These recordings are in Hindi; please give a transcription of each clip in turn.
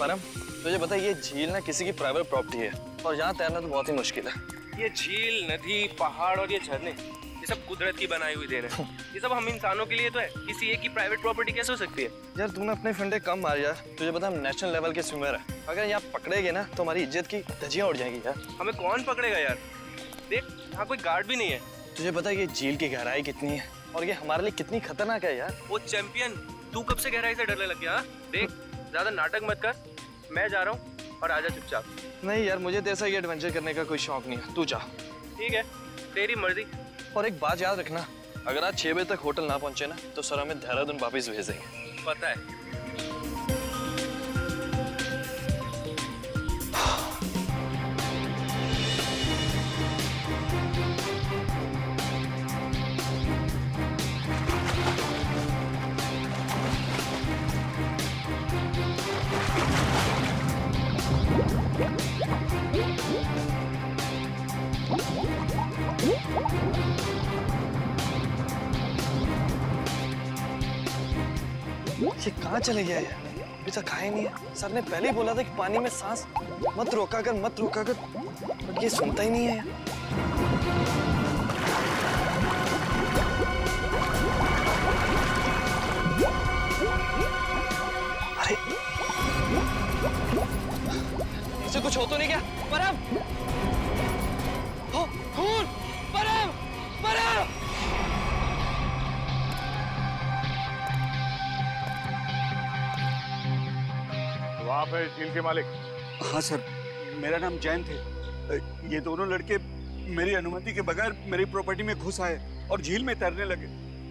परम, तुझे पता है ये झील ना किसी की प्राइवेट प्रॉपर्टी है और यहाँ तैरना तो बहुत ही मुश्किल है। ये झील, नदी, पहाड़ और ये झरने, ये सब कुदरत की बनाई हुई देन है। ये सब हम इंसानों के लिए तो है, किसी एक की प्राइवेट प्रॉपर्टी कैसे हो सकती है? यार तूने अपने फंडे कम मार यार, तुझे पता हम नेशनल लेवल के स्विमर है, अगर यहाँ पकड़ेगे ना तो हमारी इज्जत की धज्जियां उड़ जाएंगी यार। हमें कौन पकड़ेगा यार? देख यहाँ कोई गार्ड भी नहीं है। तुझे पता है ये झील की गहराई कितनी है और ये हमारे लिए कितनी खतरनाक है यार। वो चैंपियन, तू कब से गहराई से डरने लग गया? देख ज्यादा नाटक मत कर, मैं जा रहा हूँ और आजा चुपचाप। नहीं यार, मुझे तो ऐसा ये एडवेंचर करने का कोई शौक नहीं है, तू जा। ठीक है, तेरी मर्जी। और एक बात याद रखना, अगर आज 6 बजे तक होटल ना पहुंचे ना तो सर हमें देहरादून वापिस भेजेंगे। पता है। ये कहाँ चले गया यार? अभी तक आया नहीं है। सर ने पहले ही बोला था कि पानी में सांस मत रोका कर, बट ये सुनता ही नहीं है यार। अरे इसे कुछ हो तो नहीं क्या? परम! खून! परम! परम! आप है झील के मालिक? हाँ सर, मेरा नाम जैन थे। ये दोनों लड़के मेरी अनुमति के बगैर मेरी प्रॉपर्टी में घुस आए और झील में तैरने लगे।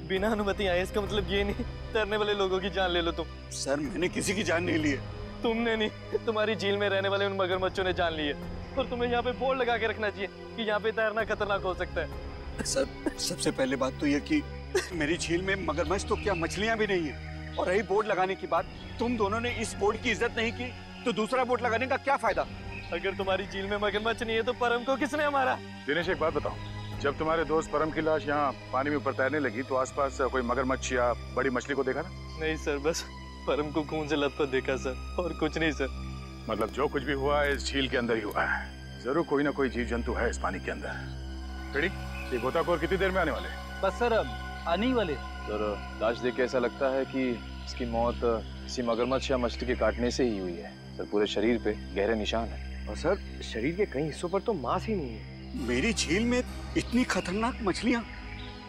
बिना अनुमति आए इसका मतलब ये नहीं तैरने वाले लोगों की जान ले लो तुम। सर मैंने किसी की जान नहीं ली है। तुमने नहीं, तुम्हारी झील में रहने वाले उन मगरमच्छों ने जान ली है। और तुम्हें यहाँ पे बोर्ड लगा के रखना चाहिए कि यहाँ पे तैरना खतरनाक हो सकता है। सर सबसे पहले बात तो ये कि मेरी झील में मगरमच्छ तो क्या मछलियाँ भी नहीं है। और रही बोर्ड लगाने की बात, तुम दोनों ने इस बोर्ड की इज्जत नहीं की तो दूसरा बोर्ड लगाने का क्या फायदा? अगर तुम्हारी झील में मगरमच्छ नहीं है तो परम को किसने मारा? दिनेश एक बात बताओ, जब तुम्हारे दोस्त परम की लाश यहाँ पानी में ऊपर तैरने लगी तो आसपास कोई मगरमच्छ या बड़ी मछली को देखा ना? नहीं सर, बस परम को खून से लथपथ देखा सर, और कुछ नहीं सर। मतलब जो कुछ भी हुआ है इस झील के अंदर ही हुआ है। जरूर कोई ना कोई जीव जंतु है इस पानी के अंदर। ये गोताखोर कितनी देर में आने वाले? बस सर आने ही वाले। सर लाश देख के ऐसा लगता है कि इसकी मौत किसी मगरमच्छ या मछली के काटने से ही हुई है। सर पूरे शरीर पे गहरे निशान है। और सर शरीर के कई हिस्सों पर तो मांस ही नहीं है। मेरी झील में इतनी खतरनाक मछलियाँ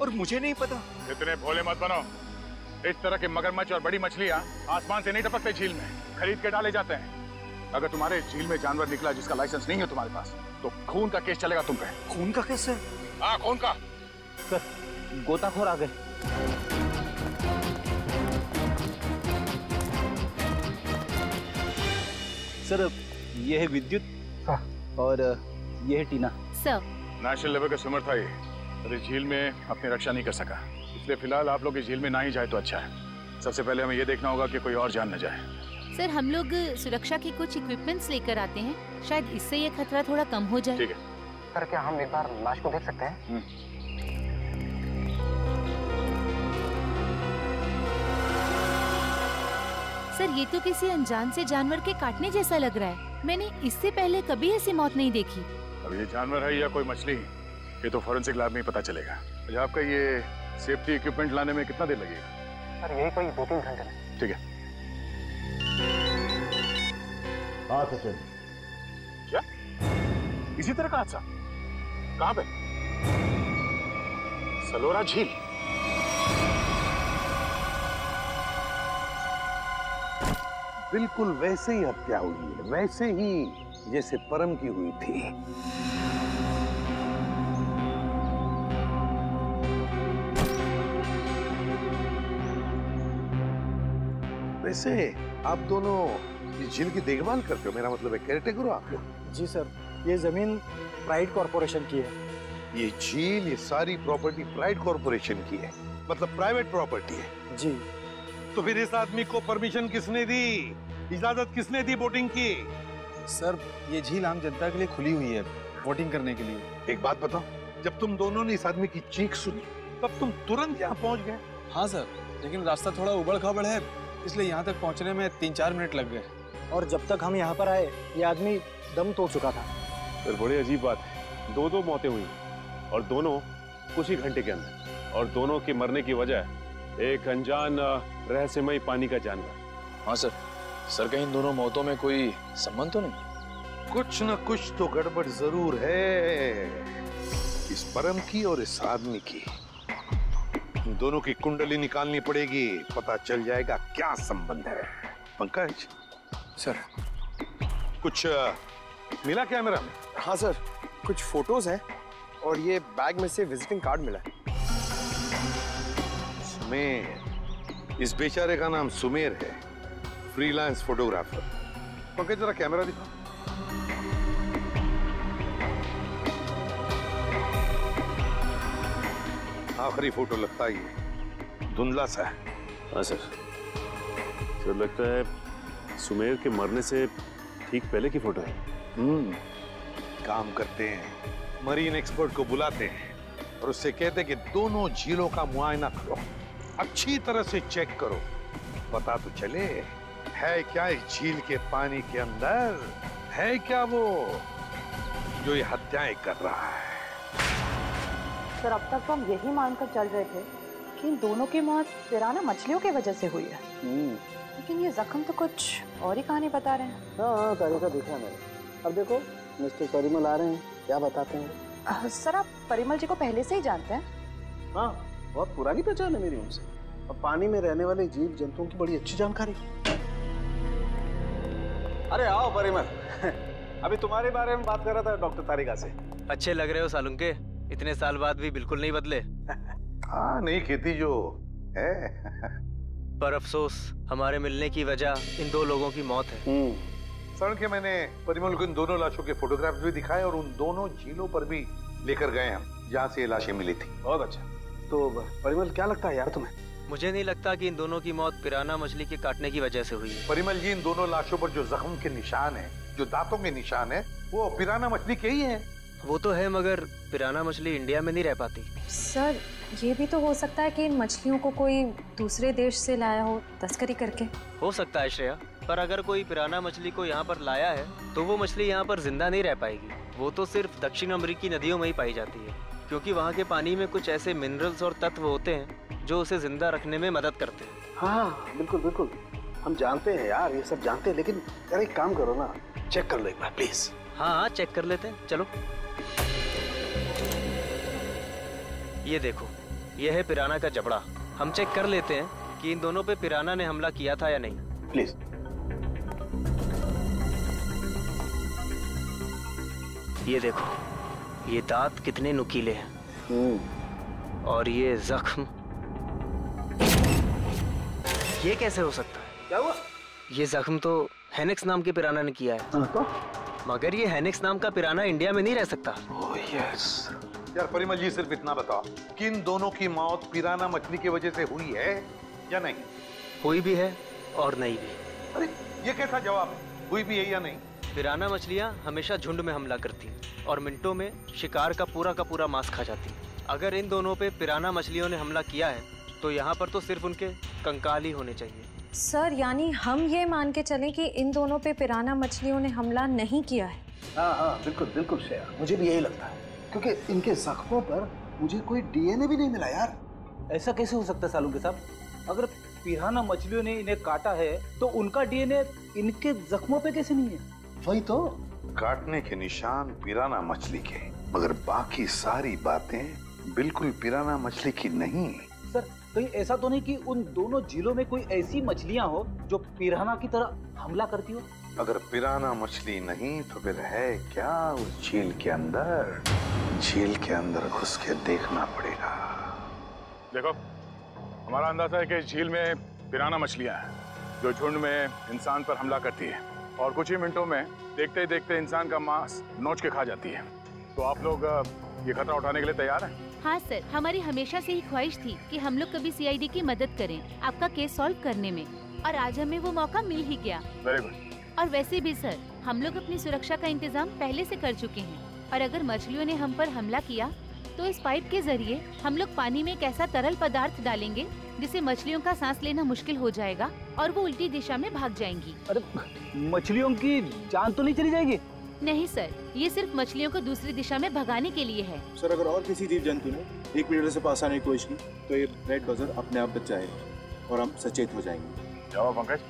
और मुझे नहीं पता। इतने भोले मत बनो। इस तरह के मगरमच्छ और बड़ी मछलियाँ आसमान से नहीं टपकते झील में, खरीद के डाले जाते हैं। अगर तुम्हारे झील में जानवर निकला जिसका लाइसेंस नहीं है तुम्हारे पास तो खून का केस चलेगा तुम पे। खून का केस है? हाँ खून का। सर गोताखोर आ गए। सर ये है विद्युत और ये है टीना। सर नेशनल लेवल का स्विमर था ये, और इस झील में अपनी रक्षा नहीं कर सका, इसलिए फिलहाल आप लोग इस झील में ना ही जाए तो अच्छा है। सबसे पहले हमें ये देखना होगा कि कोई और जान न जाए। सर हम लोग सुरक्षा के कुछ इक्विपमेंट्स लेकर आते हैं, शायद इससे ये खतरा थोड़ा कम हो जाए। ठीक है सर, क्या हम एक बार लाश को देख सकते हैं? सर ये तो किसी अनजान से जानवर के काटने जैसा लग रहा है। मैंने इससे पहले कभी ऐसी मौत नहीं देखी। अब ये जानवर है या कोई मछली, ये तो फॉरेंसिक लैब में ही पता चलेगा। अच्छा, आपका ये सेफ्टी इक्विपमेंट लाने में कितना देर लगेगा? सर यही कोई 2-3 घंटे में। ठीक है। हाँ सचिन। क्या इसी तरह का हादसा? कहाँ पे? सलोरा झील। बिल्कुल वैसे ही हत्या हुई है, वैसे ही जैसे परम की हुई थी। वैसे आप दोनों इस झील की देखभाल करते हो, मेरा मतलब है केयरटेकर हो आप लोग? जी सर, ये जमीन प्राइड कॉर्पोरेशन की है। ये झील, ये सारी प्रॉपर्टी प्राइड कॉर्पोरेशन की है, मतलब प्राइवेट प्रॉपर्टी है। जी। तो फिर इस आदमी को परमिशन किसने दी, इजाजत किसने दी बोटिंग की? सर ये झील आम जनता के लिए खुली हुई है बोटिंग करने के लिए। एक बात बताओ, जब तुम दोनों ने इस आदमी की चीख सुनी तब तुम तुरंत यहाँ पहुंच गए? हाँ सर, लेकिन रास्ता थोड़ा उबड़ खाबड़ है, इसलिए यहाँ तक पहुँचने में 3-4 मिनट लग गए। और जब तक हम यहाँ पर आए ये आदमी दम तोड़ चुका था। सर बड़ी अजीब बात है, दो मौतें हुई और दोनों कुछ ही घंटे के अंदर, और दोनों के मरने की वजह एक अनजान रहस्यमयी पानी का जानवर। हाँ सर। सर कहीं इन दोनों मौतों में कोई संबंध तो नहीं? कुछ न कुछ तो गड़बड़ जरूर है, इस परम की और इस आदमी की। इन दोनों की कुंडली निकालनी पड़ेगी, पता चल जाएगा क्या संबंध है। पंकज सर, कुछ मिला कैमरा में? हाँ सर, कुछ फोटोज हैं और ये बैग में से विजिटिंग कार्ड मिला है। सुमेर, इस बेचारे का नाम सुमेर है, फ्रीलांस फोटोग्राफर। पंकज जरा कैमरा दिखाओ। आखिरी फोटो लगता ही है, धुंधला सा है। हाँ सर। सर लगता है सुमेर के मरने से ठीक पहले की फोटो है। काम करते हैं, मरीन एक्सपर्ट को बुलाते हैं और उससे कहते हैं कि दोनों झीलों का मुआयना करो, अच्छी तरह से चेक करो, पता तो चले है क्या इस झील के पानी के अंदर, है क्या वो जो ये हत्याएं कर रहा है। सर अब तक तो हम यही मानकर चल रहे थे कि इन दोनों की मौत पिराना मछलियों की वजह से हुई है, लेकिन ये जख्म तो कुछ और ही कहानी बता रहे हैं। हाँ तरीका देखा मैंने। अब देखो मिस्टर परिमल आ रहे हैं, क्या बताते हैं? सर आप परिमल जी को पहले से ही जानते हैं? हाँ, बहुत पुरानी पहचान है मेरी उनसे, और पानी में रहने वाले जीव जंतुओं की बड़ी अच्छी जानकारी। अरे आओ परिमल। अभी तुम्हारे बारे में बात कर रहा था डॉक्टर तारिका से। अच्छे लग रहे हो सालुंके, इतने साल बाद भी बिल्कुल नहीं बदले। हाँ नहीं खेती जो है। पर अफसोस हमारे मिलने की वजह इन दो लोगों की मौत है। सर के मैंने परिमल को इन दोनों लाशों के फोटोग्राफ्स भी दिखाए और उन दोनों झीलों पर भी लेकर गए हम जहाँ से ये लाशें मिली थी। बहुत अच्छा। तो परिमल क्या लगता है यार तुम्हें? मुझे नहीं लगता कि इन दोनों की मौत पिराना मछली के काटने की वजह से हुई है। परिमल जी, इन दोनों लाशों पर जो जख्म के निशान है, जो दांतों के निशान है, वो पिराना मछली के ही है। वो तो है, मगर पिराना मछली इंडिया में नहीं रह पाती। सर ये भी तो हो सकता है कि इन मछलियों को कोई दूसरे देश से लाया हो तस्करी करके। हो सकता है श्रेया, पर अगर कोई पिराना मछली को यहाँ पर लाया है तो वो मछली यहाँ पर जिंदा नहीं रह पाएगी। वो तो सिर्फ दक्षिण अमेरिकी नदियों में ही पाई जाती है, क्योंकि वहाँ के पानी में कुछ ऐसे मिनरल्स और तत्व होते हैं जो उसे जिंदा रखने में मदद करते हैं। हाँ बिल्कुल बिल्कुल, हम जानते हैं यार, ये सब जानते हैं, लेकिन यार एक काम करो ना, चेक कर लो एक बार प्लीज। हाँ चेक कर लेते हैं, चलो। ये देखो, ये है पिराना का जबड़ा। हम चेक कर लेते हैं कि इन दोनों पे पिराना ने हमला किया था या नहीं। प्लीज। ये देखो, ये दांत कितने नुकीले हैं, और ये जख्म, ये कैसे हो सकता है? क्या हुआ? ये जख्म तो हेनेक्स नाम के पिराना ने किया है। तो? मगर ये हेनेक्स नाम का पिराना इंडिया में नहीं रह सकता। Oh yes. यार परिमल जी, सिर्फ इतना बताओ कि इन दोनों की मौत पिराना मछली की वजह से हुई है या नहीं? हुई भी है और नहीं भी। अरे ये कैसा जवाब है, हुई भी है या नहीं? पिराना मछलियाँ हमेशा झुंड में हमला करती हैं और मिनटों में शिकार का पूरा मांस खा जाती हैं। अगर इन दोनों पे पिराना मछलियों ने हमला किया है तो यहाँ पर तो सिर्फ उनके कंकाल ही होने चाहिए। सर यानी हम ये मान के चलें कि इन दोनों पे पिराना मछलियों ने हमला नहीं किया है? हाँ बिल्कुल बिल्कुल श्रेया, मुझे भी यही लगता है, क्योंकि इनके जख्मों पर मुझे कोई डीएनए भी नहीं मिला यार। ऐसा कैसे हो सकता है सालुंके साहब? अगर पिराना मछलियों ने इन्हें काटा है तो उनका डीएनए इनके जख्मों पे कैसे नहीं है? वही तो, काटने के निशान पिराना मछली के, मगर बाकी सारी बातें बिल्कुल पिराना मछली की नहीं। सर कहीं ऐसा तो नहीं कि उन दोनों झीलों में कोई ऐसी मछलियां हो जो पिराना की तरह हमला करती हो? अगर पिराना मछली नहीं तो फिर है क्या उस झील के अंदर? झील के अंदर घुस के देखना पड़ेगा। देखो, हमारा अंदाजा है कि इस झील में पिराना मछलियां हैं जो झुंड में इंसान पर हमला करती है और कुछ ही मिनटों में देखते ही देखते इंसान का मांस नोच के खा जाती है। तो आप लोग ये खतरा उठाने के लिए तैयार हैं? हाँ सर, हमारी हमेशा से ही ख्वाहिश थी कि हम लोग कभी सीआईडी की मदद करें आपका केस सॉल्व करने में, और आज हमें वो मौका मिल ही गया। Very good. और वैसे भी सर, हम लोग अपनी सुरक्षा का इंतजाम पहले से कर चुके हैं, और अगर मछलियों ने हम पर हमला किया तो इस पाइप के जरिए हम लोग पानी में एक ऐसा तरल पदार्थ डालेंगे जिससे मछलियों का सांस लेना मुश्किल हो जाएगा और वो उल्टी दिशा में भाग जाएंगी। अरे मछलियों की जान तो नहीं चली जाएगी? नहीं सर, ये सिर्फ मछलियों को दूसरी दिशा में भगाने के लिए है। सर अगर और किसी जीव जंतु ने 1 मीटर से पास आने की कोशिश की तो ये रेड बजर अपने आप बच जाएगा और हम सचेत हो जाएंगे। जाओ पंकज,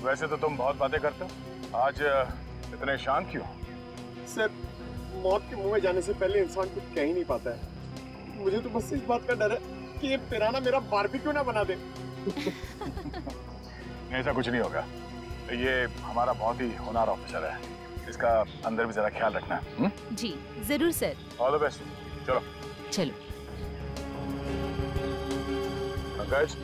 वैसे तो तुम बहुत बातें करते हो, आज इतने शांत क्यों? सर मौत के मुंह में जाने से पहले इंसान कुछ कह ही नहीं पाता है। मुझे तो बस इस बात का डर है कि ये पिराना मेरा बारबेक्यू ना बना दे। ऐसा कुछ नहीं होगा, ये हमारा बहुत ही होनहार ऑफिसर है, इसका अंदर भी जरा ख्याल रखना है। जी जरूर सर। All the best. चलो चलो। पंकज,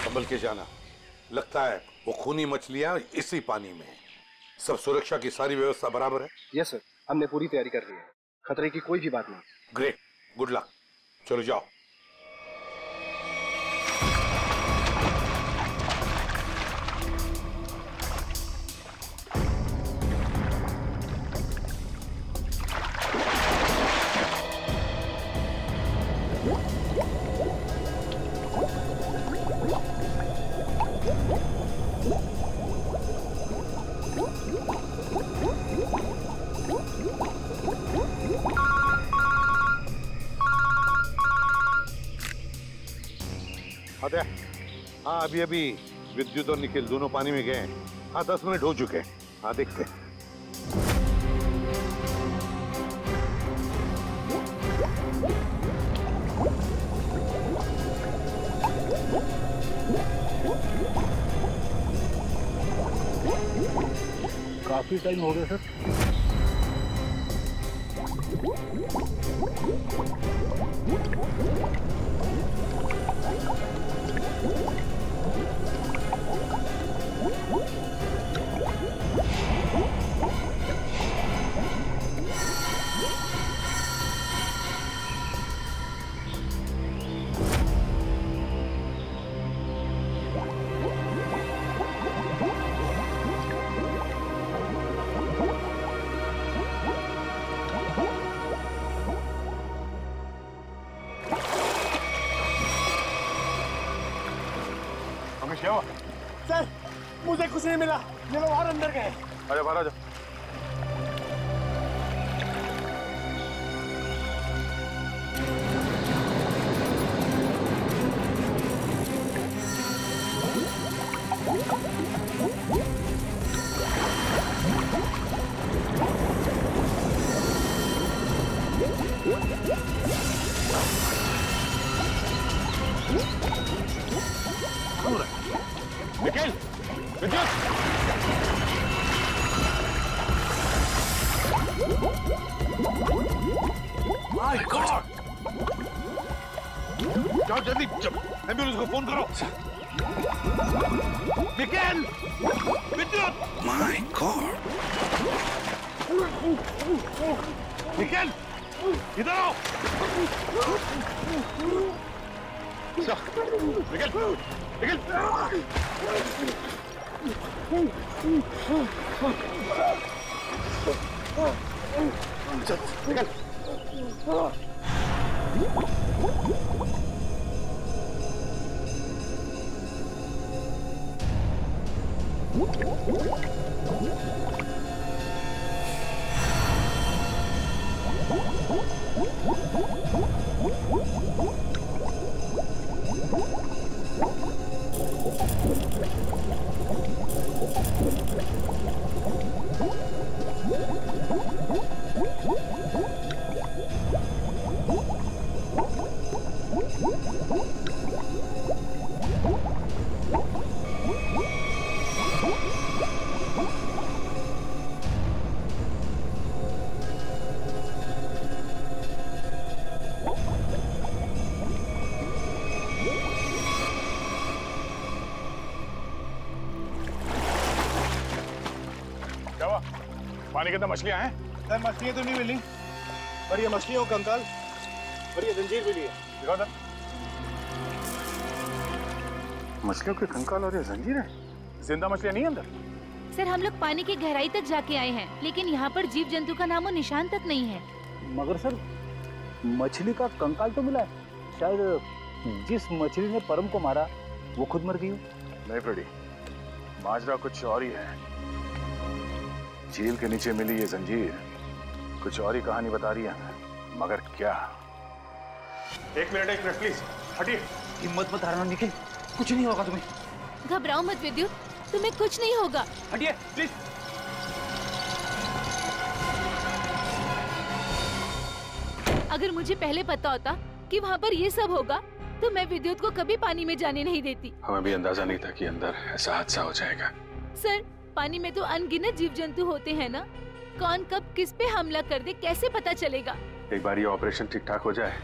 संभल के जाना, लगता है वो खूनी मछलियां इसी पानी में हैं। सब सुरक्षा की सारी व्यवस्था बराबर है? यस सर, हमने पूरी तैयारी कर ली है, खतरे की कोई भी बात नहीं। Great, good luck. चलो जाओ। हाँ, अभी विद्युत और निखिल दोनों पानी में गए हैं। हाँ 10 मिनट हो चुके हैं। हाँ देखते हैं। काफी टाइम हो गया सर। सर मुझे कुछ नहीं मिला, ये लोग और अंदर गए। अरे बाहर आ जाओ। निखिल, विद्युत, माय गॉड! जाओ जल्दी, एम्बुलेंस को फोन करो। निखिल, विद्युत, माय गॉड! निखिल, इधर आओ। निखिल, निखिल, निकल। पानी के अंदर मछलियां हैं? सर मछलियां तो नहीं मिली, और ये मछलियों का कंकाल और ये जंजीर भी लिए। दिखाओ ना। मछलियों के कंकाल और ये जंजीर है। जिंदा मछलियां नहीं अंदर? सर हम लोग पानी की गहराई तक जाके आए हैं, लेकिन यहाँ पर जीव जंतु का नामो निशान तक नहीं है। मगर सर मछली का कंकाल तो मिला है। शायद जिस मछली ने परम को मारा वो खुद मर गई हो। नहीं फ्रेडी, माजरा कुछ और ही है। झील के नीचे मिली ये जंजीर कुछ और ही कहानी बता रही है, मगर क्या? एक मिनट प्लीज हटिए। हिम्मत मत हारना निखिल, कुछ नहीं होगा तुम्हें। घबराओ मत विद्युत, तुम्हें कुछ नहीं होगा। हटिए प्लीज। अगर मुझे पहले पता होता कि वहाँ पर ये सब होगा तो मैं विद्युत को कभी पानी में जाने नहीं देती। हमें भी अंदाजा नहीं था कि अंदर ऐसा हादसा हो जाएगा। सर पानी में तो अनगिनत जीव जंतु होते हैं ना, कौन कब किस पे हमला कर दे कैसे पता चलेगा? एक बार ये ऑपरेशन ठीक ठाक हो जाए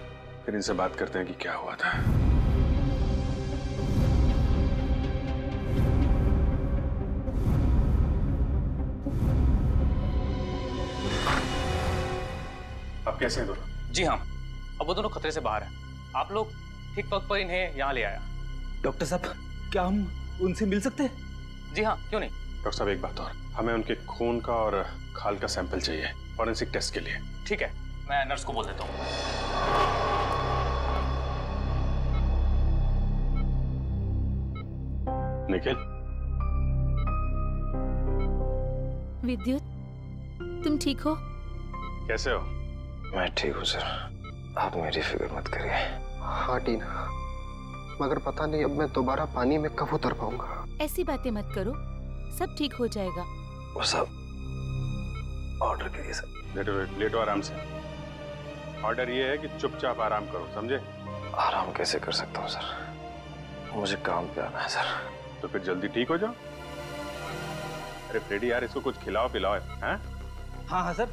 फिर इनसे बात करते हैं कि क्या हुआ था। अब कैसे हैं दोनों? जी हाँ, अब वो दोनों खतरे से बाहर हैं। आप लोग ठीक वक्त पर इन्हें यहाँ ले आया। डॉक्टर साहब क्या हम उनसे मिल सकते हैं? जी हाँ, क्यों नहीं। डॉक्टर साहब एक बात और, हमें उनके खून का और खाल का सैंपल चाहिए फॉरेंसिक टेस्ट के लिए। ठीक है, मैं नर्स को बोल देता हूँ। निखिल। विद्युत तुम ठीक हो? कैसे हो? मैं ठीक हूँ सर, आप मेरी फिक्र मत करिए। हाँ टीना, मगर पता नहीं अब मैं दोबारा पानी में कब उतर पाऊंगा। ऐसी बातें मत करो, सब ठीक हो जाएगा। वो सब ऑर्डर करिए सर। लेटो आराम से। ऑर्डर ये है कि चुपचाप आराम करो, समझे? आराम कैसे कर सकता हूँ सर, मुझे काम पे आना है सर। तो फिर जल्दी ठीक हो जाओ। अरे फ्रेडी यार, इसको कुछ खिलाओ पिलाओ। हाँ हाँ सर,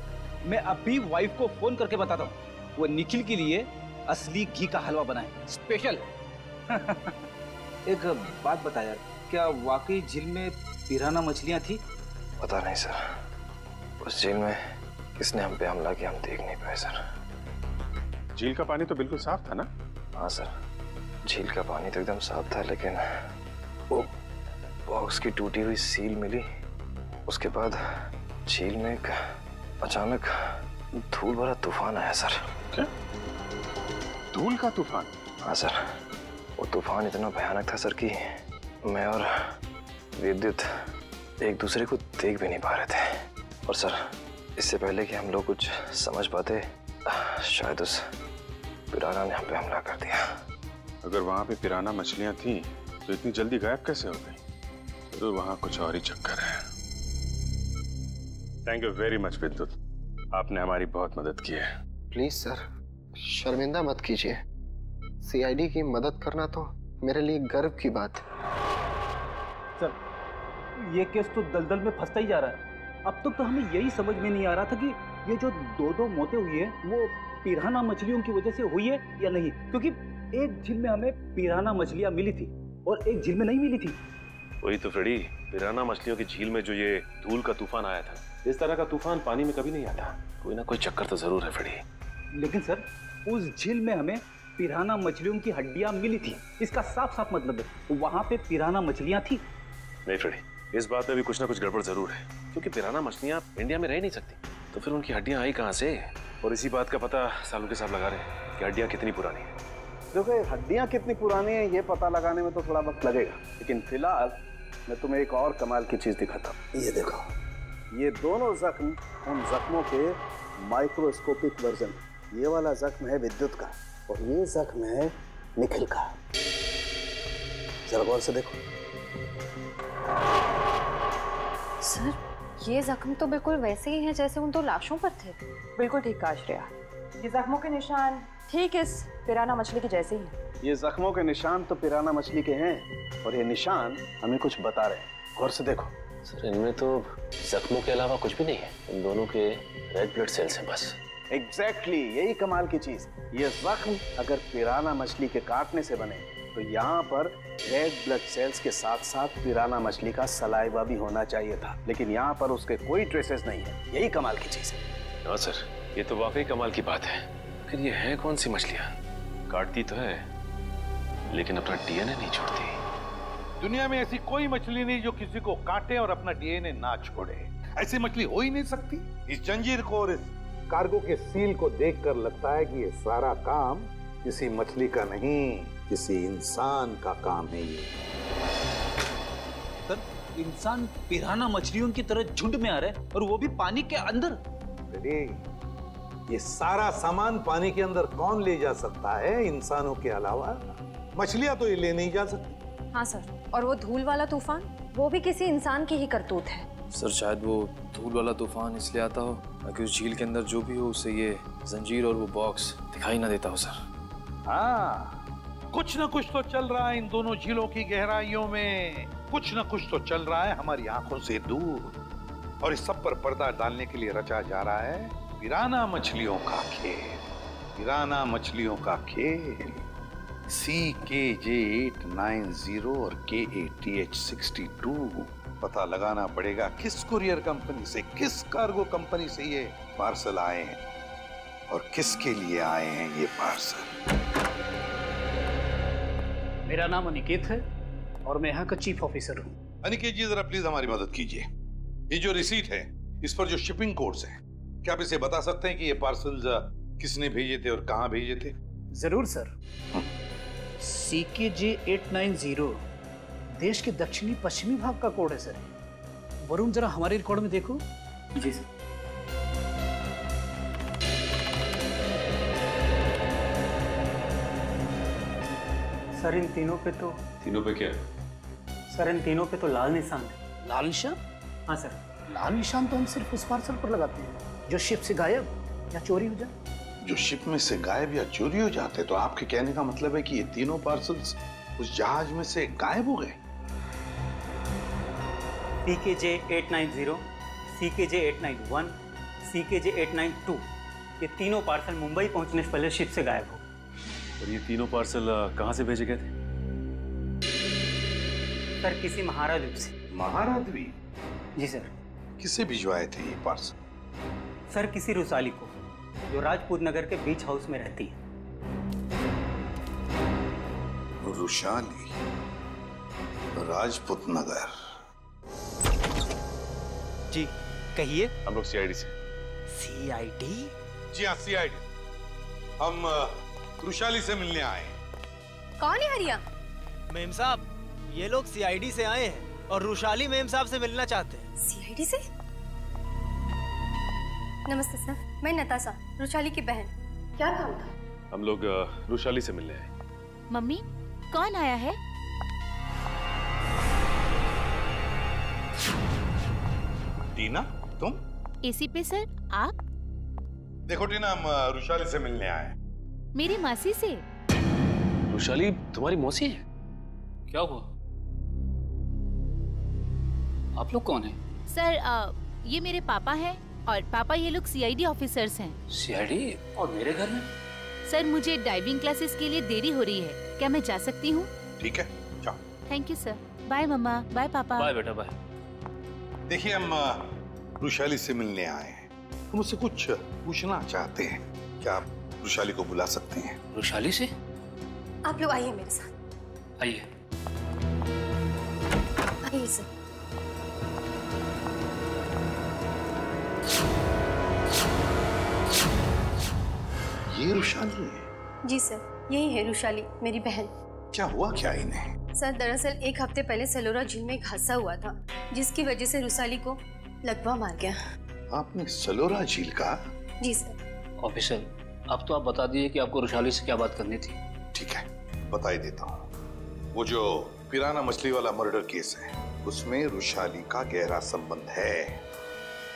मैं अभी वाइफ को फोन करके बताता हूँ, वो निखिल के लिए असली घी का हलवा बनाए स्पेशल। एक बात बता यार, क्या वाकई झील में पिराना मछलियां थी? पता नहीं सर, उस झील में किसने हम पे हमला किया हम देख नहीं पाए सर। झील का पानी तो बिल्कुल साफ था ना? हाँ सर, झील का पानी तो एकदम साफ था, लेकिन वो बॉक्स की टूटी हुई सील मिली। उसके बाद झील में एक अचानक धूल भरा तूफान आया सर। क्या? धूल का तूफान? हाँ सर, वो तूफान इतना भयानक था सर कि मैं और विद्युत एक दूसरे को देख भी नहीं पा रहे थे। और सर इससे पहले कि हम लोग कुछ समझ पाते, शायद उस पिराना ने हम पे हमला कर दिया। अगर वहां पे पिराना मछलियां थी तो इतनी जल्दी गायब कैसे हो गई? तो वहां कुछ और ही चक्कर है। थैंक यू वेरी मच विद्युत, आपने हमारी बहुत मदद की है। प्लीज सर, शर्मिंदा मत कीजिए। सीआईडी की मदद करना तो मेरे लिए गर्व की बात है। सर ये केस तो दलदल में फंसता ही जा रहा है। अब तक तो हमें यही समझ में नहीं आ रहा था कि ये जो दो मौतें हुई है वो पिराना मछलियों की वजह से हुई है या नहीं, क्योंकि एक झील में हमें पिराना मछलियां मिली थी और एक झील में नहीं मिली थी। वही तो फ्रेडी, पिराना मछलियों की झील में जो ये धूल का तूफान आया था, इस तरह का तूफान पानी में कभी नहीं आता। कोई ना कोई चक्कर तो जरूर है फ्रेडी। लेकिन सर उस झील में हमें पिराना मछलियों की हड्डियां मिली थी, इसका साफ साफ मतलब है वहां पे पिराना मछलियां थी। नहीं फ्रेडी, इस बात में भी कुछ ना कुछ गड़बड़ जरूर है, क्योंकि पिराना मछलियां इंडिया में रह नहीं सकती, तो फिर उनकी हड्डियां आई कहां से? और इसी बात का पता सालू के साहब लगा रहे हैं कि हड्डियां कितनी पुरानी है। देखो हड्डियां कितनी पुरानी है ये पता लगाने में तो थोड़ा वक्त लगेगा, लेकिन फिलहाल मैं तुम्हें एक और कमाल की चीज दिखाता हूँ। ये देखो, ये दोनों जख्म उन जख्मों के माइक्रोस्कोपिक वर्जन। ये वाला जख्म है विद्युत का और ये जख्म है निखिल का। जरा गौर से देखो। सर ये जख्म तो बिल्कुल वैसे ही हैं जैसे उन दो लाशों पर थे। बिल्कुल ठीक कहा श्रेया, ये जख्मों के निशान ठीक इस पिराना मछली के जैसे ही हैं। ये जख्मों के निशान तो पिराना मछली के हैं और ये निशान हमें कुछ बता रहे हैं। गौर से देखो। सर इनमें तो जख्मों के अलावा कुछ भी नहीं है, इन दोनों के रेड ब्लड सेल्स हैं बस। एग्जैक्टली, यही कमाल की चीज। ये जख्म अगर पिराना मछली के काटने से बने तो यहाँ पर रेड ब्लड सेल्स के साथ साथ पिराना मछली का सलाइवा भी होना चाहिए था, लेकिन यहाँ पर उसके कोई ट्रेसेस नहीं है। यही कमाल की चीज है। हाँ सर, ये तो वाकई कमाल की बात है। फिर ये है कौन सी मछलियां? काटती तो है लेकिन अपना डीएनए नहीं छोड़ती। दुनिया में ऐसी कोई मछली नहीं जो किसी को काटे और अपना डीएनए ना छोड़े। ऐसी मछली हो ही नहीं सकती। इस जंजीर को और इस कार्गो के सील को देखकर लगता है कि ये सारा काम किसी मछली का नहीं, किसी इंसान का काम है। ये सर, इंसान पिराना मछलियों की तरह झुंड में आ रहे हैं और वो भी पानी के अंदर। अरे ये सारा सामान पानी के अंदर कौन ले जा सकता है इंसानों के अलावा? मछलियां तो ये ले नहीं जा सकती। हाँ सर, और वो धूल वाला तूफान, वो भी किसी इंसान की ही करतूत है। सर शायद वो धूल वाला तूफान इसलिए आता हो ताकि उस झील के अंदर जो भी हो उसे ये जंजीर और वो बॉक्स दिखाई ना देता हो सर। हाँ, कुछ ना कुछ तो चल रहा है इन दोनों झीलों की गहराइयों में। कुछ ना कुछ तो चल रहा है हमारी आंखों से दूर। और इस सब पर पर्दा डालने के लिए रचा जा रहा है पिराना मछलियों का खेल। पिराना मछलियों का खेल। CKJ890 और KATH62। पता लगाना पड़ेगा किस कुरियर कंपनी से, किस कार्गो कंपनी से ये पार्सल आए हैं और किसके लिए आए हैं ये पार्सल। मेरा नाम अनिकेत है और मैं यहाँ का चीफ ऑफिसर हूँ। अनिकेत जी जरा प्लीज हमारी मदद कीजिए। ये जो रिसीट है इस पर जो शिपिंग कोड्स हैं, क्या आप इसे बता सकते हैं कि ये पार्सल्स किसने भेजे थे और कहाँ भेजे थे? जरूर सर। CKJ890 देश के दक्षिणी पश्चिमी भाग का कोड है सर। वरुण जरा हमारे रिकॉर्ड में देखो। जी सर। सर इन तीनों पे तो क्या? सर इन तीनों पे तो लाल निशान है। लाल निशान? हाँ सर। लाल निशान तो हम सिर्फ उस पार्सल पर लगाते हैं जो शिप से गायब या चोरी हो जाए। जो शिप में से गायब या चोरी हो जाते, तो आपके कहने का मतलब है कि ये तीनों पार्सल्स उस जहाज में से गायब हो गए? CKJ890, CKJ891, CKJ892 ये तीनों पार्सल मुंबई पहुंचने से पहले शिप से गायब हो। और ये तीनों पार्सल कहाँ से भेजे गए थे? सर किसी महाराद्वीप से। महाराद्वीप? जी सर। किसे भिजवाए थे ये पार्सल? सर किसी रुसाली को जो राजपूत नगर के बीच हाउस में रहती है। रुशाली, राजपूत नगर। जी कहिए। हम लोग CID से। CID? जी हाँ CID। हम रुशाली से मिलने आए। कौन है हरिया? मेम साहब, ये लोग CID से आए हैं और रुशाली मेम साहब से मिलना चाहते हैं। CID से? नमस्ते सर, मैं नताशा, रुशाली की बहन। क्या काम था? हम लोग रुशाली से मिलने आए। मम्मी कौन आया है? टीना, तुम? एसी पे सर, आप? देखो टीना, हम रुशाली से मिलने आए। मेरी मासी से। रुशाली तुम्हारी मौसी है? क्या हुआ? आप लोग कौन हैं? सर ये मेरे पापा हैं और पापा ये लोग CID ऑफिसर्स हैं। CID? और मेरे घर में? सर मुझे डाइविंग क्लासेस के लिए देरी हो रही है, क्या मैं जा सकती हूँ? ठीक है, जाओ। Thank you sir. Bye mamma, bye papa. Bye बेटा, बाय। देखिए हम रुशाली से मिलने आए हैं। हम उससे कुछ पूछना चाहते हैं। क्या आप रुशाली को बुला सकते हैं? रुशाली से? आप लोग आइए मेरे साथ। आइए। आइए सर। ये रुशाली है? जी सर, यही है रुशाली, मेरी बहन। क्या हुआ क्या इन्हें? सर दरअसल एक हफ्ते पहले सलोरा झील में एक हादसा हुआ था जिसकी वजह से रुशाली को लकवा मार गया। आपने सलोरा झील का? जी सर। ऑफिसर, अब तो आप बता दिए कि आपको रुशाली से क्या बात करनी थी। ठीक है, बता ही देता हूँ। वो जो पिराना मछली वाला मर्डर केस है उसमें रुशाली का गहरा संबंध है,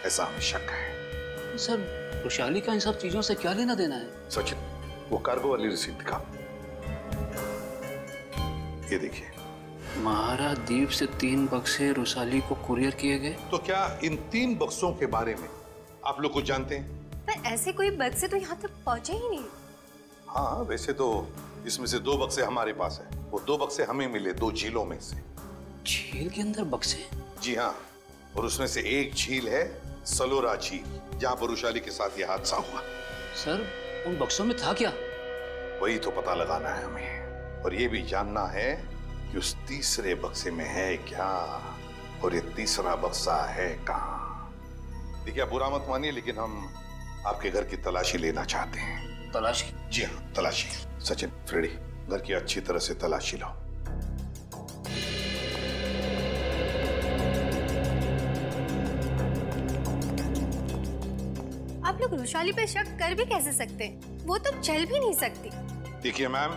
ऐसा हमें शक है। सर रुशाली का इन सब चीजों से क्या लेना देना है? सचिन, वो कार्गो वाली रिसीट दिखा। ये देखिए। महाराद्वीप से 3 बक्से रुशाली को कुरियर किए गए। तो क्या इन 3 बक्सों के बारे में आप लोग कुछ जानते हैं? पर ऐसे कोई बक्से तो यहाँ तक पहुँचे ही नहीं। हाँ, वैसे तो इसमें से 2 बक्से हमारे पास है। वो 2 बक्से हमें मिले 2 झीलों में से। झील के अंदर बक्से? जी हाँ, और उसमें से एक झील है सलोरा झील, जहां पर वृषाली के साथ यह हादसा हुआ। सर उन बक्सों में था क्या? वही तो पता लगाना है हमें, और ये भी जानना है कि उस तीसरे बक्से में है क्या, और ये तीसरा बक्सा है कहाँ। देखिए, आप बुरा मत मानिए, लेकिन हम आपके घर की तलाशी लेना चाहते हैं। तलाशी? जी हाँ, तलाशी। सचिन, फ्रेडी, घर की अच्छी तरह से तलाशी लो। आप लोग वृषाली पे शक कर भी कैसे सकते हैं? वो तो चल भी नहीं सकती। देखिए मैम,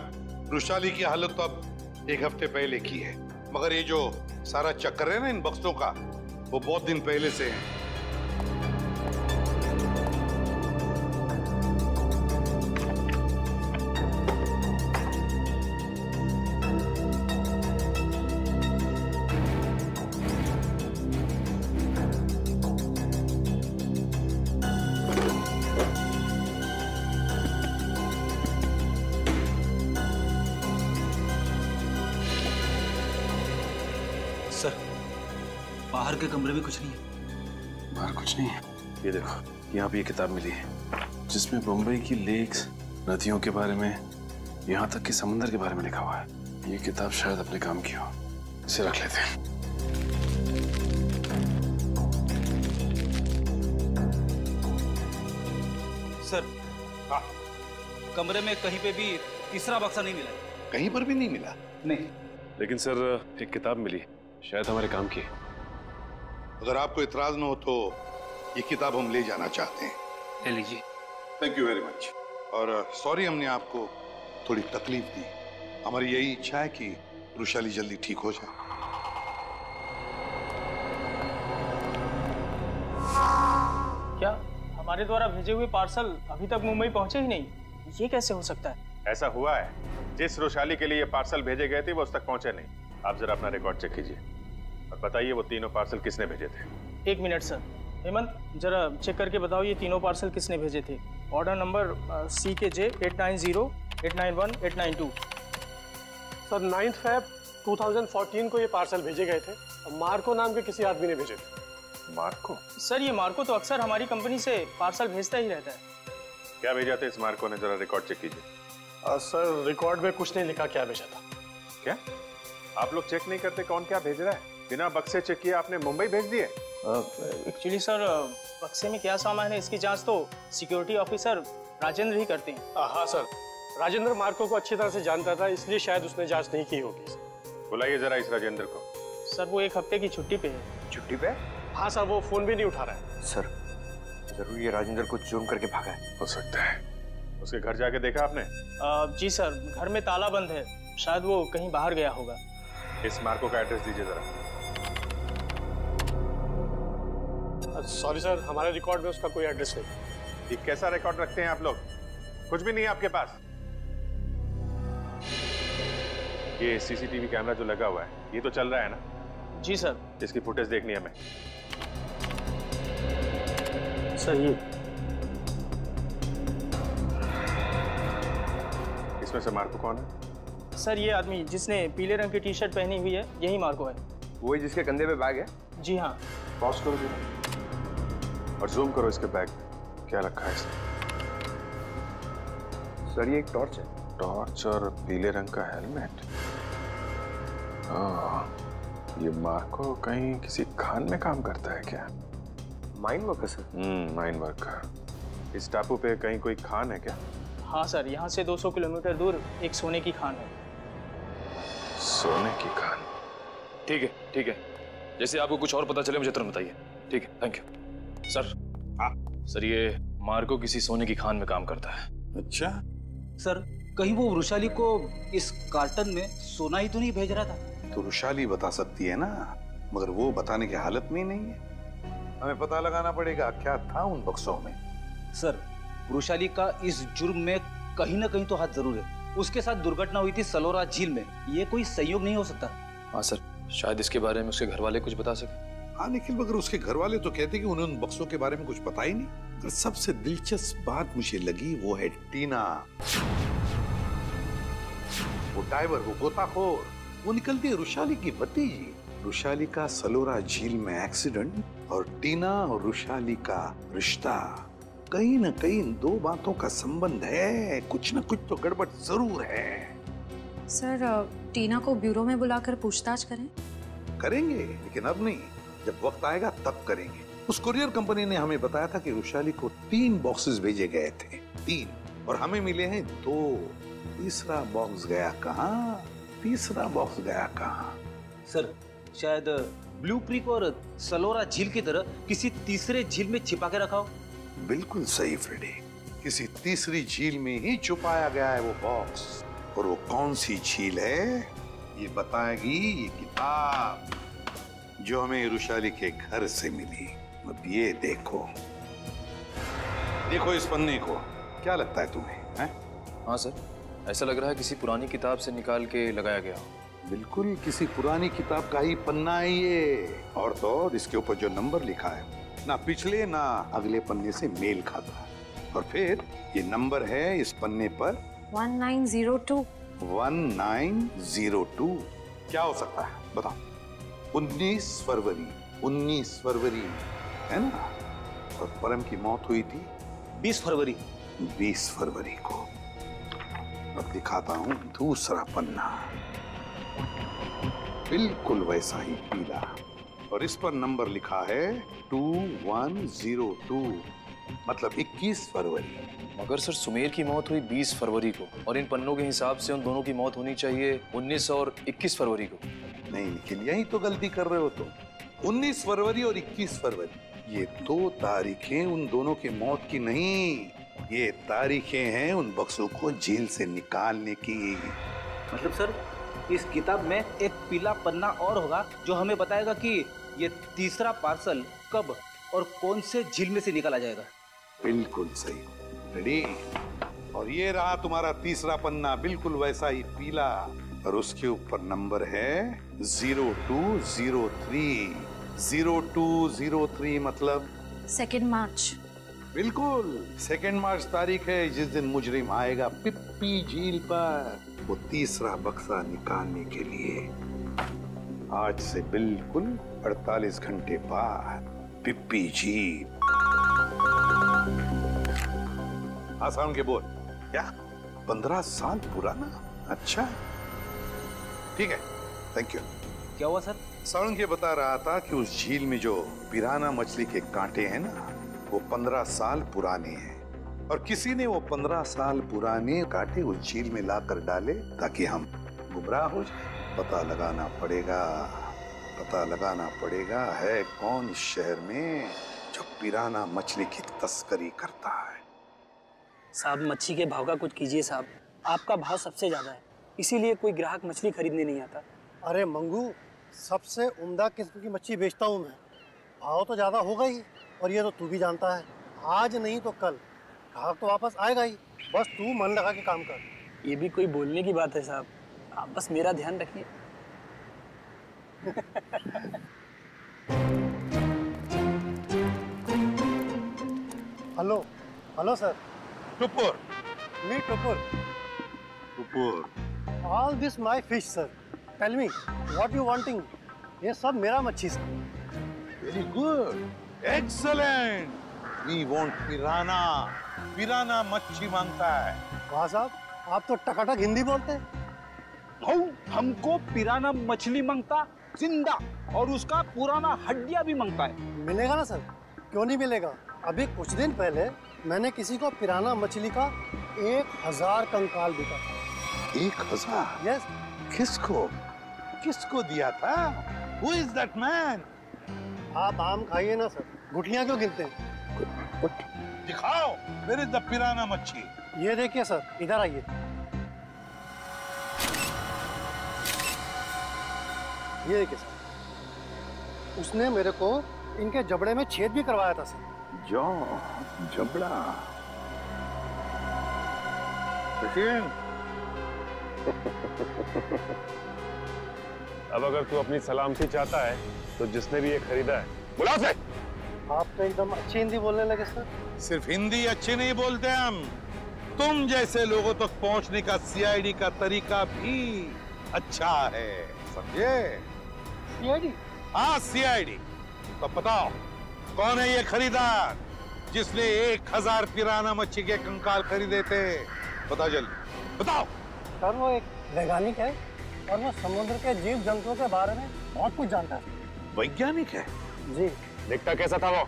वृषाली की हालत तो अब 1 हफ्ते पहले की है, मगर ये जो सारा चक्कर है ना इन बक्सों का, वो बहुत दिन पहले से है। बाहर के कमरे में कुछ नहीं है। बाहर कुछ नहीं है। ये देखो, यहाँ पे ये किताब मिली है जिसमें मुंबई की लेक्स, नदियों के बारे में, यहाँ तक कि समुद्र के बारे में लिखा हुआ है। ये किताब शायद अपने काम की हो, इसे रख लेते हैं। सर, कमरे में कहीं पे भी तीसरा बक्सा नहीं मिला। कहीं पर भी नहीं मिला? नहीं। लेकिन सर एक किताब मिली, शायद हमारे काम की। अगर आपको इतराज न हो तो ये किताब हम ले जाना चाहते हैं। ले लीजिए। Thank you very much. और सॉरी हमने आपको थोड़ी तकलीफ दी। हमारी यही इच्छा है कि वृषाली जल्दी ठीक हो जाए। क्या हमारे द्वारा भेजे हुए पार्सल अभी तक मुंबई पहुंचे ही नहीं? ये कैसे हो सकता है? ऐसा हुआ है, जिस वृषाली के लिए पार्सल भेजे गए थे वो उस तक पहुंचे नहीं। आप जरा अपना रिकॉर्ड चेक कीजिए और बताइए वो तीनों पार्सल किसने भेजे थे। 1 मिनट सर। हेमंत, जरा चेक करके बताओ ये तीनों पार्सल किसने भेजे थे। Order number CKJ 890 891 892। Sir 9 Feb 2014 को ये पार्सल भेजे गए थे और मार्को नाम के किसी आदमी ने भेजे थे। मार्को? सर ये मार्को तो अक्सर हमारी कंपनी से पार्सल भेजता ही रहता है। क्या भेजा था इस मार्को ने, जरा रिकॉर्ड चेक कीजिए। सर रिकॉर्ड में कुछ नहीं लिखा क्या भेजा था। क्या आप लोग चेक नहीं करते कौन क्या भेज रहा है? बिना बक्से चेक किए आपने मुंबई भेज दिए? एक्चुअली सर, बक्से में क्या सामान है इसकी जांच तो सिक्योरिटी ऑफिसर राजेंद्र ही करते हैं। हाँ सर, राजेंद्र मार्को को अच्छी तरह से जानता था, इसलिए शायद उसने जांच नहीं की होगी। बुलाइए जरा इस राजेंद्र को। सर वो 1 हफ्ते की छुट्टी पे है। छुट्टी पे? हाँ सर, वो फोन भी नहीं उठा रहा है। सर जरूर ये राजेंद्र को जुर्म करके भागा है। हो सकता है। उसके घर जाके देखा आपने? जी सर, घर में ताला बंद है, शायद वो कहीं बाहर गया होगा। इस मार्को का एड्रेस दीजिए जरा। सॉरी सर, हमारे रिकॉर्ड में उसका कोई एड्रेस नहीं। ये कैसा रिकॉर्ड रखते हैं आप लोग? कुछ भी नहीं है आपके पास? ये CCTV कैमरा जो लगा हुआ है ये तो चल रहा है ना? जी सर। इसकी फुटेज देखनी है हमें। सर ये इसमें से मार्को कौन है? सर ये आदमी जिसने पीले रंग की टी-शर्ट पहनी हुई है यही मार्को है। वही जिसके कंधे पे बैग है? जी हाँ। पॉज करो जरा और जूम करो इसके बैग। क्या रखा है इसमें? सर ये एक टॉर्च है। टॉर्च और पीले रंग का हेलमेट। ये मार्को कहीं किसी खान में काम करता है क्या? Mine worker sir? Mine worker. इस टापू पे कहीं कोई खान है क्या? हाँ सर, यहाँ से 200 किलोमीटर दूर एक सोने की खान है। सोने की खान? ठीक है ठीक है, जैसे आपको कुछ और पता चले मुझे तुरंत बताइए। ठीक है, थैंक यू। सर सर ये मार्को किसी सोने की खान में काम करता है। अच्छा सर, कहीं वो वृषाली को इस कार्टन में सोना ही तो नहीं भेज रहा था? तो वृषाली बता सकती है ना, मगर वो बताने की हालत में ही नहीं है। हमें पता लगाना पड़ेगा क्या था उन बक्सों में। सर वृषाली का इस जुर्म में कहीं ना कहीं तो हाथ जरूर है। उसके साथ दुर्घटना हुई थी सलोरा झील में, ये कोई संयोग नहीं हो सकता। हाँ सर, शायद इसके बारे में उसके घर वाले कुछ बता सके। हाँ निखिल, मगर उसके घर वाले तो कहते कि उन्हें उन बक्सों के बारे में कुछ पता ही नहीं। मगर सबसे दिलचस्प बात मुझे लगी वो है टीना। वो डाइवर, वो गोताखोर, वो निकलती है वृषाली की भतीजी। वृषाली का सलोरा झील में एक्सीडेंट और टीना और रुशाली का रिश्ता, कहीं न कहीं इन दो बातों का संबंध है। कुछ न कुछ तो गड़बड़ जरूर है। सर टीना को ब्यूरो में बुलाकर पूछताछ करें? करेंगे, लेकिन अब नहीं, जब वक्त आएगा तब करेंगे। उस कुरियर कंपनी ने हमें बताया था कि रुशाली को 3 बॉक्सेस भेजे गए थे, 3, और हमें मिले हैं 2। तीसरा बॉक्स गया कहाँ? तीसरा बॉक्स गया कहाँ? सर शायद ब्लू क्रीक और सलोरा झील की तरह किसी तीसरे झील में छिपा के रखा हो। बिल्कुल सही फ्रेडी, किसी तीसरी झील में ही छुपाया गया है वो बॉक्स। और वो कौन सी झील है ये बताएगी ये किताब जो हमें रुशाली के घर से मिली। अब ये देखो, देखो इस पन्ने को, क्या लगता है तुम्हें? हैं? हाँ सर, ऐसा लग रहा है किसी पुरानी किताब से निकाल के लगाया गया हो। बिल्कुल किसी पुरानी किताब का ही पन्ना है ये। और तो और इसके ऊपर जो नंबर लिखा है ना पिछले ना अगले पन्ने से मेल खाता है। और फिर ये नंबर है इस पन्ने पर 1902। 1902 क्या हो सकता है बताओ? 19 फरवरी, 19 फरवरी है ना? और परम की मौत हुई थी 20 फरवरी। 20 फरवरी को। अब दिखाता हूं दूसरा पन्ना, बिल्कुल वैसा ही पीला, और इस पर नंबर लिखा है 2102, मतलब 21 फरवरी। मगर सर सुमेर की मौत हुई 20 फरवरी को, और इन पन्नों के हिसाब से उन दोनों की मौत होनी चाहिए 19 और 21 फरवरी को। नहीं, लेकिन यही तो गलती कर रहे हो तुम। 19 फरवरी और 21 फरवरी, ये 2 तारीखें उन दोनों की मौत की नहीं, ये तारीखें हैं उन बक्सों को जेल से निकालने की। मतलब सर इस किताब में एक पीला पन्ना और होगा जो हमें बताएगा कि ये तीसरा पार्सल कब और कौन से झील में से निकाला जाएगा। बिल्कुल सही, रेडी। और ये रहा तुम्हारा तीसरा पन्ना, बिल्कुल वैसा ही पीला, और उसके ऊपर नंबर है 0203। 0203 मतलब 2 मार्च। बिल्कुल 2 मार्च तारीख है जिस दिन मुजरिम आएगा पिप्पी झील पर वो तीसरा बक्सा निकालने के लिए। आज से बिल्कुल 48 घंटे बाद पिप्पी झील। आसान के बोल क्या? 15 साल पुराना? अच्छा ठीक है, थैंक यू। क्या हुआ सर? साउंड ये बता रहा था कि उस झील में जो पिराना मछली के कांटे हैं ना, वो 15 साल पुराने हैं, और किसी ने वो 15 साल पुराने कांटे उस झील में लाकर डाले ताकि हम गुमराह हो जाए। पता लगाना पड़ेगा, पता लगाना पड़ेगा है कौन इस शहर में जो पिराना मछली की तस्करी करता है। साहब मच्छी के भाव का कुछ कीजिए साहब, आपका भाव सबसे ज्यादा है, इसीलिए कोई ग्राहक मछली खरीदने नहीं आता। अरे मंगू, सबसे उम्दा किस्म की मच्छली बेचता हूँ मैं, भाव तो ज़्यादा होगा ही, और ये तो तू भी जानता है, आज नहीं तो कल ग्राहक तो वापस आएगा ही, बस तू मन लगा के काम कर। ये भी कोई बोलने की बात है साहब, आप बस मेरा ध्यान रखिए। Hello hello sir. Tupur. Me Tupur. Tupur. All this my fish sir, tell me what you wanting. ये सब मेरा मच्छी सर। Very good, excellent. We want piranha. Piranha मच्छी मांगता है। वाह साहब, आप तो टकाटक हिंदी बोलते हैं। हमको पिराना मछली मांगता जिंदा, और उसका पुराना हड्डियां भी मांगता है। मिलेगा ना सर, क्यों नहीं मिलेगा। अभी कुछ दिन पहले मैंने किसी को पिराना मछली का 1000 कंकाल बिका था। 1000? यस। किसको किसको दिया था? Who is that man? आप आम खाइए ना सर, गुठलियां क्यों गिनते हैं? दिखाओ, where is the पिराना मच्छी? ये देखिए सर, इधर आइए। ये देखिए सर, उसने मेरे को इनके जबड़े में छेद भी करवाया था सर। जबड़ा। लेकिन अब अगर तू अपनी सलामती चाहता है तो जिसने भी ये खरीदा है बुला से। आप तो एकदम अच्छी हिंदी बोलने लगे सर। सिर्फ हिंदी अच्छी नहीं बोलते हम, तुम जैसे लोगों तक पहुंचने का सीआईडी का तरीका भी अच्छा है, समझे? सीआईडी? हाँ सीआईडी। तो बताओ कौन है ये खरीदार जिसने 1000 पिराना मच्छी के कंकाल खरीदे थे? बताओ जल्दी बताओ। सर वो एक वैज्ञानिक है और वो समुद्र के जीव जंतुओं के बारे में बहुत कुछ जानता है। वैज्ञानिक है? जी। दिखता कैसा था वो?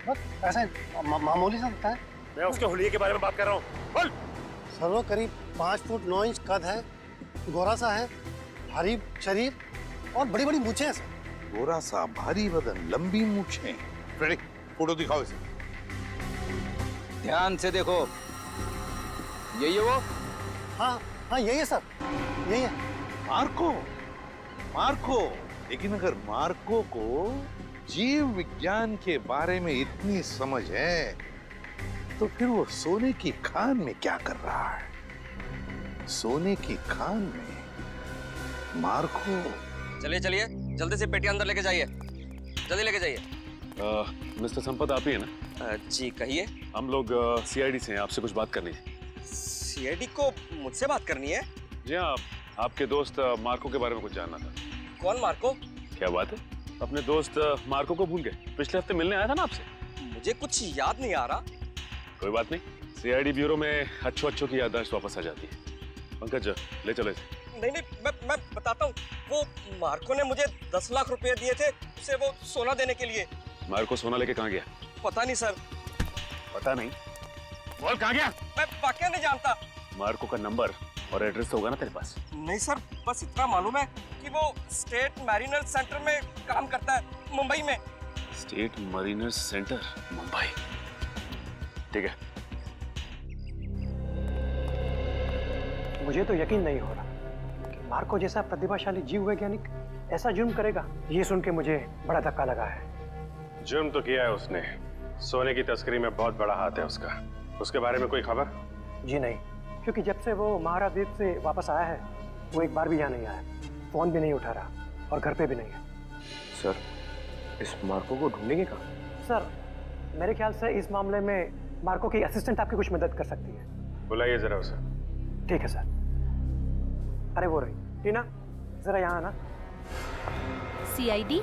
बस ऐसे मामूली सा दिखता है। मैं उसके हुलिये के बारे में बात कर रहा हूँ। बोल। सर वो करीब 5 फुट 9 इंच कद है, गोरा सा है, भारी शरीर और बड़ी बड़ी मूछें हैं सर। गोरा सा, भारी बदन, लंबी मूछें। फ्रेडी, फोटो दिखाओ इसे। ध्यान से देखो, यही है वो? हाँ हाँ यही है सर, यही है। Marco, Marco. लेकिन अगर मार्को को जीव विज्ञान के बारे में इतनी समझ है तो फिर वो सोने की खान में क्या कर रहा है? सोने की खान में मार्को। चलिए चलिए, जल्दी से पेटी अंदर लेके जाइए, जल्दी लेके जाइए। मिस्टर संपत आप ही है ना? जी कहिए। हम लोग सीआईडी से हैं, आपसे कुछ बात करनी है। सीआईडी को मुझसे बात करनी है? जी हाँ, आपके दोस्त मार्को के बारे में कुछ जानना था। कौन मार्को? क्या बात है, अपने दोस्त मार्को को भूल गए? पिछले हफ्ते मिलने आया था ना आपसे। मुझे कुछ याद नहीं आ रहा। कोई बात नहीं, सीआईडी ब्यूरो में अच्छों की याददाश्त वापस आ जाती है। पंकज ले चलो इसे। नहीं नहीं, मैं बताता हूँ। वो मार्को ने मुझे 10 लाख रुपए दिए थे उसे वो सोना देने के लिए। मार्को सोना लेके कहाँ गया? पता नहीं सर। पता नहीं? बोल कहाँ गया? मैं वाकई नहीं जानता। मार्को का नंबर और एड्रेस तो होगा ना तेरे पास? नहीं सर, बस इतना मालूम है कि वो स्टेट मैरिनर सेंटर में काम करता है, मुंबई में। State mariner centre, Mumbai. ठीक है। मुझे तो यकीन नहीं हो रहा कि मार्को जैसा प्रतिभाशाली जीव वैज्ञानिक ऐसा जुर्म करेगा। ये सुन के मुझे बड़ा धक्का लगा है। जुर्म तो किया है उसने, सोने की तस्करी में बहुत बड़ा हाथ है उसका। उसके बारे में कोई खबर? जी नहीं, क्योंकि जब से वो महाद्वीप से वापस आया है वो एक बार भी यहाँ नहीं आया, फोन भी नहीं उठा रहा और घर पे भी नहीं है। सर, इस मार्को को ढूंढेंगे कहाँ? सर, मेरे ख्याल से इस मामले में मार्को की असिस्टेंट आपकी कुछ मदद कर सकती है। बुलाइए जरा उसे। ठीक है सर। अरे वो रही टीना, जरा यहाँ आना। सीआईडी?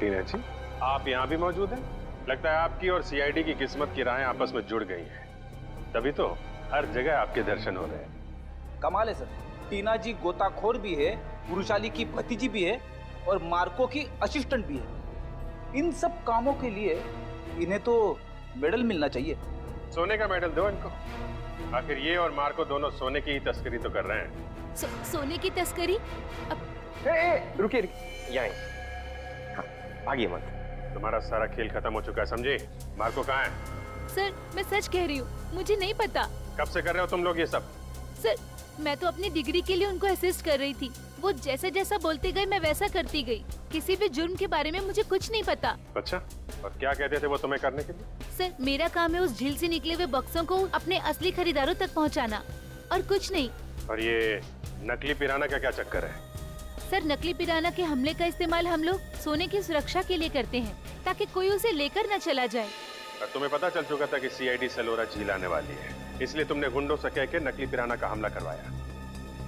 टीना जी, आप यहाँ भी मौजूद हैं? लगता है आपकी और सीआईडी की किस्मत की राहें आपस में जुड़ गई हैं। तभी तो हर जगह आपके दर्शन हो रहे हैं। कमाल है सर, टीना जी गोताखोर भी है, पुरुषाली की भतीजी भी है और मार्को की असिस्टेंट भी है। इन सब कामों के लिए इन्हें तो मेडल मिलना चाहिए। सोने का मेडल दो इनको। आखिर ये और मार्को दोनों सोने की ही तस्करी तो कर रहे हैं। सोने की तस्करी? रुकिए, यहाँ हाँ, आगे मत। तुम्हारा सारा खेल खत्म हो चुका है, समझे? मार्को कहाँ है? सर, मैं सच कह रही हूँ, मुझे नहीं पता। कब से कर रहे हो तुम लोग ये सब? सर, मैं तो अपनी डिग्री के लिए उनको असिस्ट कर रही थी। वो जैसा जैसा बोलते गए मैं वैसा करती गई। किसी भी जुर्म के बारे में मुझे कुछ नहीं पता। अच्छा, और क्या कहते थे वो तुम्हें करने के लिए? सर, मेरा काम है उस झील से निकले हुए बक्सों को अपने असली खरीदारों तक पहुंचाना, और कुछ नहीं। और ये नकली पिराना का क्या चक्कर है? सर, नकली पिराना के हमले का इस्तेमाल हम लोग सोने की सुरक्षा के लिए करते हैं, ताकि कोई उसे लेकर न चला जाए। और तुम्हें पता चल चुका था कि सीआईडी सेलोरा झील आने वाली है, इसलिए तुमने गुंडों से कह के नकली पिराना का हमला करवाया।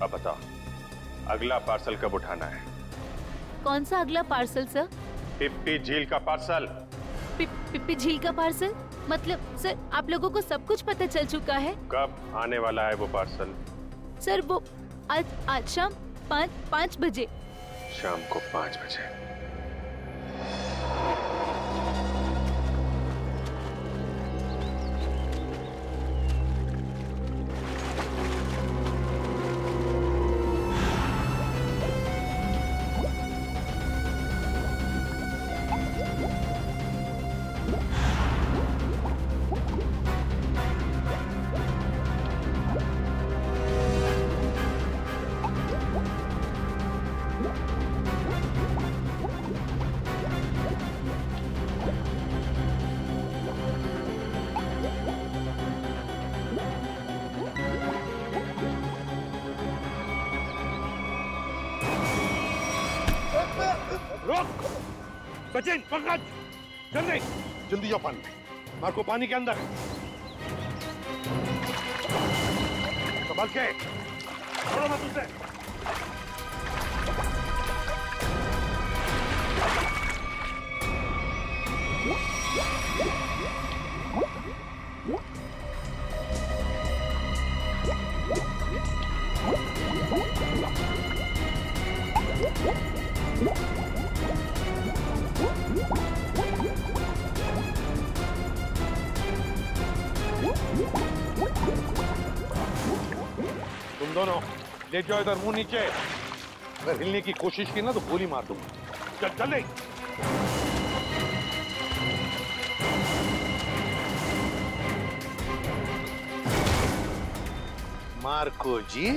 अब बताओ, अगला पार्सल कब उठाना है? कौन सा अगला पार्सल सर? पिप्पी झील का पार्सल। पिप्पी झील का पार्सल? मतलब सर, आप लोगों को सब कुछ पता चल चुका है? कब आने वाला है वो पार्सल? सर, वो आज शाम 5 बजे। शाम को 5 बजे। सचिन, पंकज, जल्दी जल्दी जाओ पानी में। मार्को पानी के अंदर है। संभल के, छोड़ो मत उसे। तुम दोनों ले जाओ इधर, मुंह नीचे। अगर हिलने की कोशिश की ना तो गोली मार दूंगा। चल चल ले। मार्को जी,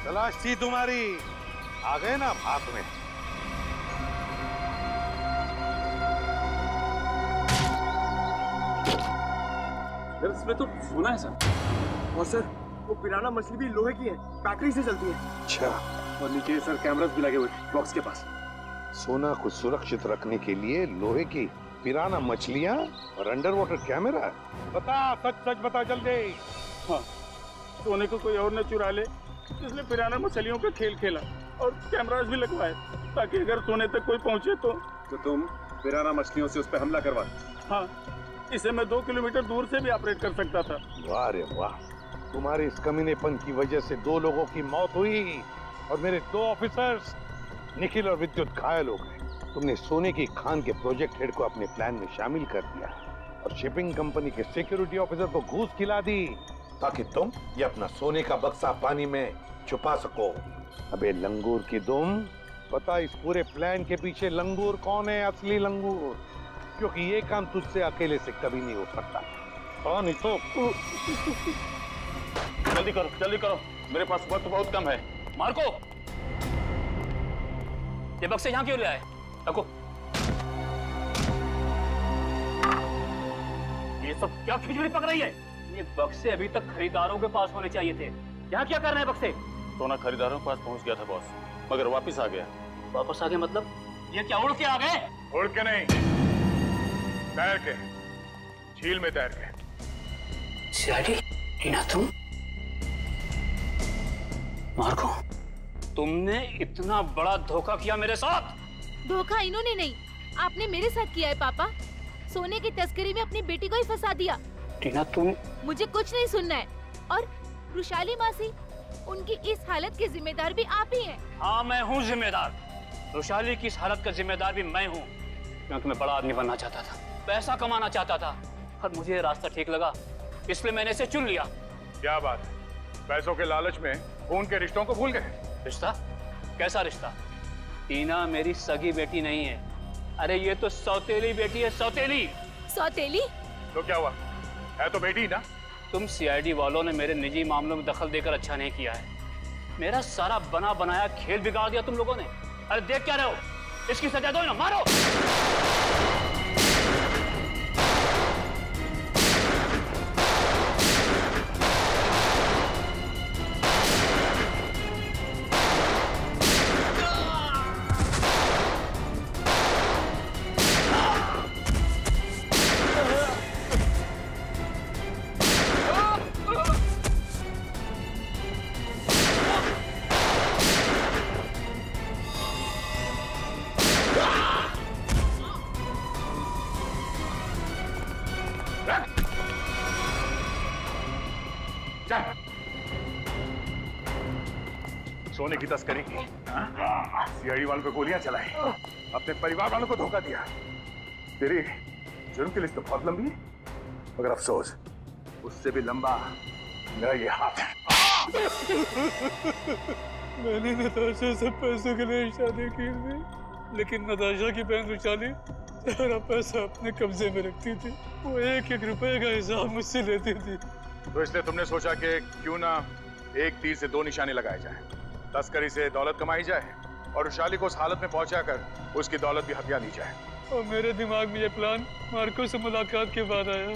तलाश थी तुम्हारी, आ गए ना भाग में। इसमें तो सोना है सर। और सर वो पिराना मछली भी लोहे की है, बैटरी से चलती है। अच्छा। और नीचे सर कैमरास भी लगे हुए बॉक्स के पास। सोना को सुरक्षित रखने के लिए लोहे की पिराना मछलियां और अंडर वाटर कैमरा। बता, सच सच बता जल्दी। हाँ, सोने को कोई और न चुरा ले, इसलिए पिराना मछलियों का खेल खेला और कैमरास भी लगवाए ताकि अगर सोने तक कोई पहुंचे तो तुम पिराना मछलियों से उस पर हमला करवा। हाँ, इसे मैं 2 किलोमीटर दूर से भी ऑपरेट कर सकता था। वाह रे वाह, तुम्हारे इस कमीनेपन की वजह से 2 लोगों की मौत हुई और मेरे 2 ऑफिसर्स निखिल और विद्युत घायल हो गए। तुमने सोने की खान के प्रोजेक्ट हेड को अपने प्लान में शामिल कर दिया और शिपिंग कंपनी के सिक्योरिटी ऑफिसर को घूस खिला दी ताकि तुम ये अपना सोने का बक्सा पानी में छुपा सको। अबे लंगूर की दुम, पता इस पूरे प्लान के पीछे लंगूर कौन है? असली लंगूर, क्योंकि ये काम तुझसे अकेले से कभी नहीं हो सकता। कौन ही तो? जल्दी करो, मेरे पास वक्त बहुत कम है। मार्को, ये बक्से यहाँ क्यों ले आए? रखो। ये सब क्या खिचड़ी पक रही है? ये बक्से अभी तक खरीदारों के पास होने चाहिए थे। यहाँ क्या कर रहे हैं बक्से? सोना खरीदारों के पास पहुंच गया था बॉस, मगर वापस आ गया। वापस आ गए मतलब? ये क्या उड़ के आ गए? उड़ के नहीं, तैर के, झील में तैर के। सीआईडी, टीना तुम? मार्को, तुमने इतना बड़ा धोखा किया मेरे साथ। धोखा इन्होंने नहीं, आपने मेरे साथ किया है पापा। सोने की तस्करी में अपनी बेटी को ही फंसा दिया। टीना तुम? मुझे कुछ नहीं सुनना है। और रुशाली मासी, उनकी इस हालत के जिम्मेदार भी आप ही हैं। हाँ, मैं हूँ जिम्मेदार। रुशाली की इस हालत का जिम्मेदार भी मैं हूँ, क्योंकि मैं बड़ा आदमी बनना चाहता था, पैसा कमाना चाहता था, और मुझे ये रास्ता ठीक लगा, इसलिए मैंने इसे चुन लिया। क्या बात है, पैसों के लालच में खून के रिश्तों को भूल गए? रिश्ता? कैसा रिश्ता? टीना मेरी सगी बेटी नहीं है। अरे ये तो सौतेली बेटी है, सौतेली। सौतेली? तो क्या हुआ, है तो बेटी ना। तुम सीआईडी वालों ने मेरे निजी मामलों में दखल देकर अच्छा नहीं किया है। मेरा सारा बना बनाया खेल बिगाड़ दिया तुम लोगों ने। अरे देख क्या रहे हो, इसकी सजा दो ना, मारो। सोने की तस्करी की, सीआईडी वालों को गोलियां चलाई, अपने परिवार वालों को धोखा दिया। तेरी जुर्म की लिस्ट तो बहुत लंबी है, मगर अफसोस उससे भी लंबा मेरा ये हाथ है। मैंने नताशा से पैसों के लिए शादी की थी, लेकिन नताशा की बहन रुशाली सारा पैसा अपने कब्जे में रखती थी। वो 1-1 रुपए का हिसाब मुझसे लेती थी। तो इसलिए तुमने सोचा कि क्यों ना एक तीर से 2 निशाने लगाए जाएं। तस्करी से दौलत कमाई जाए और रुशाली को उस हालत में पहुंचाकर उसकी दौलत भी हथिया दी जाए। और मेरे दिमाग में ये प्लान मार्को से मुलाकात के बाद आया,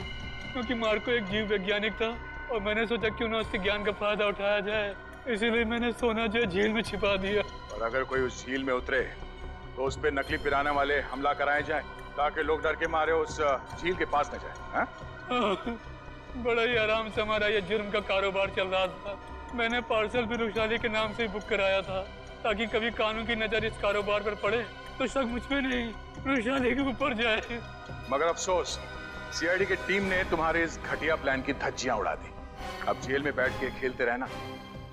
क्योंकि मार्को एक जीव वैज्ञानिक था और मैंने सोचा क्यों ना उसके ज्ञान का फायदा उठाया जाए, इसीलिए मैंने सोना जो झील में छिपा दिया। और अगर कोई उस झील में उतरे तो उस पर नकली पिराने वाले हमला कराए जाए, ताकि लोग डर के मारे उस झील के पास न जाए। बड़ा ही आराम से हमारा ये जुर्म का कारोबार चल रहा था। मैंने पार्सल भी रुशाली के नाम से बुक कराया था, ताकि कभी कानून की नजर इस कारोबार पर पड़े तो शक मुझ पे नहीं, रुशाली के ऊपर जाए। मगर अफसोस, सीआईडी की टीम ने तुम्हारे इस घटिया प्लान की धज्जियां उड़ा दी। अब जेल में बैठ के खेलते रहना,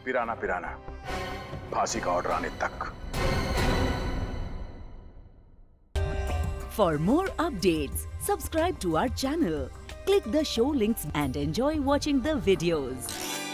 पिराना पिराना, फांसी का ऑर्डर आने तक। For more updates, subscribe to our channel, click the show links and enjoy watching the videos.